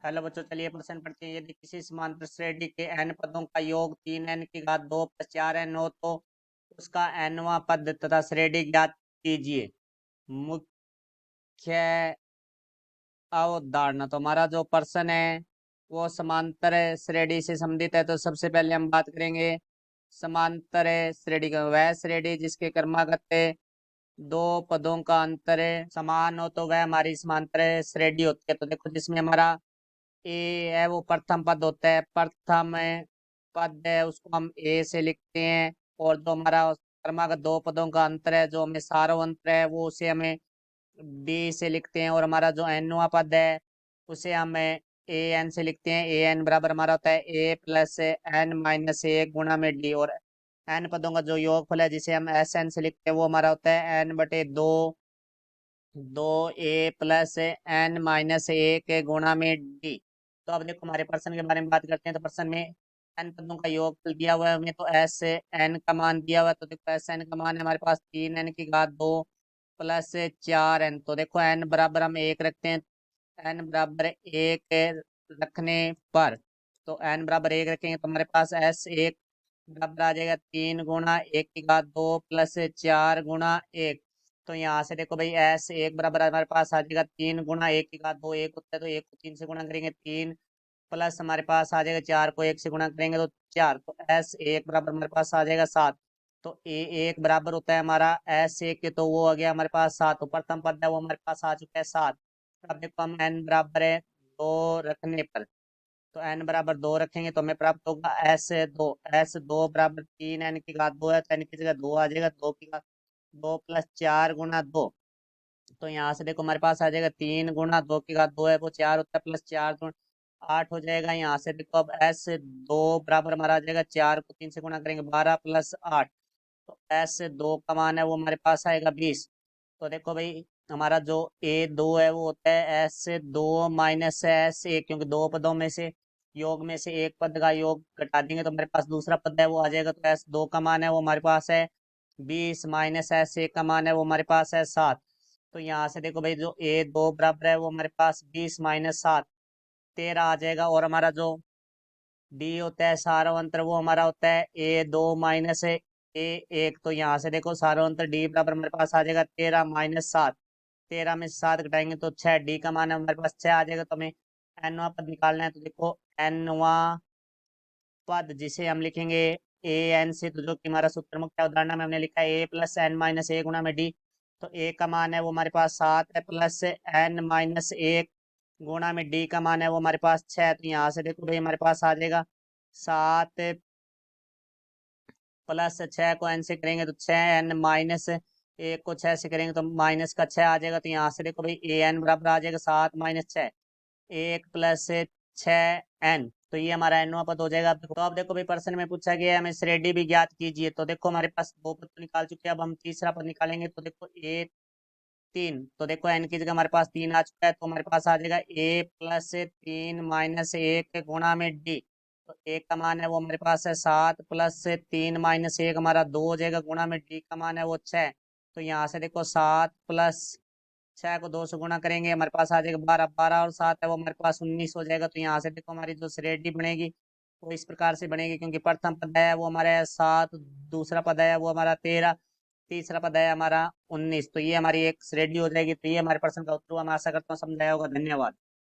Hello बच्चों, चलिए प्रश्न पढ़ते हैं। यदि किसी समांतर श्रेणी के n पदों का योग 3n की घात 2 + 4n हो तो उसका nवां पद तथा श्रेणी ज्ञात कीजिए। मुख्य अवधारणा, तो हमारा जो प्रश्न है वो समांतर श्रेणी से संबंधित है। तो सबसे पहले हम बात करेंगे समांतर श्रेणी का। वह श्रेणी जिसके क्रमागत दो पदों का अंतर समान हो तो वह हमारी समांतर श्रेणी होती है। तो देखो, जिसमें हमारा ए है वो प्रथम पद होता है। प्रथम पद है उसको हम ए से लिखते हैं, और जो हमारा क्रमागत दो पदों का अंतर है, जो हमें सारों अंतर है, वो उसे हमें बी से लिखते हैं। और हमारा जो एनवां पद है उसे हम ए एन से लिखते हैं। ए एन बराबर हमारा होता है ए प्लस एन माइनस एक गुणा में डी। और एन पदों का जो योगफल है जिसे हम एस एन से लिखते हैं वो हमारा होता है एन बटे दो, दो ए प्लस एन माइनस एक गुणा में डी। तो अब देखो, हमारे प्रश्न के बारे में बात करते हैं। तो प्रश्न में एन पदों का योग दिया हुआ है हमें, तो एस एन का मान दिया हुआ है। तो देखो, एस एन का मान है हमारे पास 3n की घात 2 प्लस 4n। तो देखो, एन बराबर हम एक रखते हैं। एन बराबर एक रखने पर, तो एन बराबर एक रखेंगे तो हमारे पास एस एक बराबर आ जाएगा 3 गुणा 1 की घात 2 प्लस 4 गुणा 1। तो यहाँ से देखो भाई, एस एक बराबर हमारे पास आ जाएगा 3 गुणा 1 की घात 2, एक होता है तो एक को 3 से गुणा करेंगे 3, प्लस हमारे पास आ जाएगा 4 को 1 से गुणा करेंगे तो 4। तो एस एक बराबर हमारे पास आ जाएगा 7। तो ए एक बराबर होता है हमारा एस एक के, तो वो आ गया हमारे पास 7। तो प्रथम पद है वो हमारे पास आ चुका है 7। अब देखो, हम एन बराबर है 2 रखने पर, तो एन बराबर 2 रखेंगे तो हमें प्राप्त होगा एस दो बराबर 3n की घात 2 है, तो एन की जगह 2 आ जाएगा। 2 प्लस 4 गुणा 2। तो यहाँ से देखो, हमारे पास आ जाएगा 3 गुणा 2 की घात 2 है वो 4 होता है, प्लस 4 8 हो जाएगा। यहाँ से देखो, अब एस दो बराबर हमारा आ जाएगा 4 को 3 से गुणा करेंगे 12 प्लस 8। तो एस दो का मान है वो हमारे पास आएगा 20। तो देखो भाई, हमारा जो ए दो है वो होता है एस दो माइनस एस एक, क्योंकि दो पदों में से योग में से एक पद का योग घटा देंगे तो हमारे पास दूसरा पद है वो आ जाएगा। तो एस दो का मान है वो हमारे पास है 20 माइनस एस एक का मान है वो हमारे पास है 7। तो यहाँ से देखो भाई, जो ए दो बराबर है वो हमारे पास 20 - 7 13 आ जाएगा। और हमारा जो डी होता है सारवंतर, वो हमारा होता है ए दो माइनस ए एक। तो यहाँ से देखो, सारवंतर डी बराबर हमारे पास आ जाएगा 13 - 7। 13 में से 7 घटाएंगे तो 6, डी का मान है हमारे पास 6 आ जाएगा। तो हमें एनवा पद निकालना है। तो देखो, एनवा पद जिसे हम लिखेंगे ए एन से, तो जो कि हमारा सूत्र मुख्य अवधारणा में हमने लिखा है ए प्लस एन माइनस ए गुणा में डी। तो ए का मान है वो हमारे पास 7 है, प्लस एन माइनस एक गुणा में डी का मान है वो हमारे पास 6। तो यहाँ से देखो भाई, हमारे पास आ जाएगा 7 प्लस 6 को एन से करेंगे तो 6n माइनस एक को 6 से करेंगे तो माइनस का 6 आ जाएगा। तो यहाँ से देखो भाई, ए एन बराबर आ जाएगा 7 - 6, एक प्लस 6n। तो ये हमारा एनवा पद हो जाएगा। अब देखो भाई, प्रश्न में पूछा गया है हमें श्रेणी भी ज्ञात कीजिए। तो देखो, हमारे पास दो पद तो निकाल चुके हैं, अब हम तीसरा पद निकालेंगे। तो देखो, ए तीन, तो देखो एन की जगह हमारे पास 3 आ चुका है, तो हमारे पास आ जाएगा ए प्लस 3 - 1 गुणा में डी। तो ए का मान है वो हमारे पास है 7, प्लस 3 - 1 हमारा 2 हो जाएगा, गुणा में डी का मान है वो 6। तो यहाँ से देखो, 7 प्लस 6 को 2 से गुणा करेंगे हमारे पास आ जाएगा 12, 12 और 7 है वो हमारे पास 19 हो जाएगा। तो यहाँ से देखो, हमारी जो श्रेणी बनेगी वो इस प्रकार से बनेगी, क्योंकि प्रथम पद है वो हमारे 7, दूसरा पद है वो हमारा 13, तीसरा पद है हमारा 19। तो ये हमारी एक श्रेणी हो जाएगी। तो ये हमारे प्रश्न का उत्तर हुआ। मैं आशा करता हूँ समझाया होगा। धन्यवाद।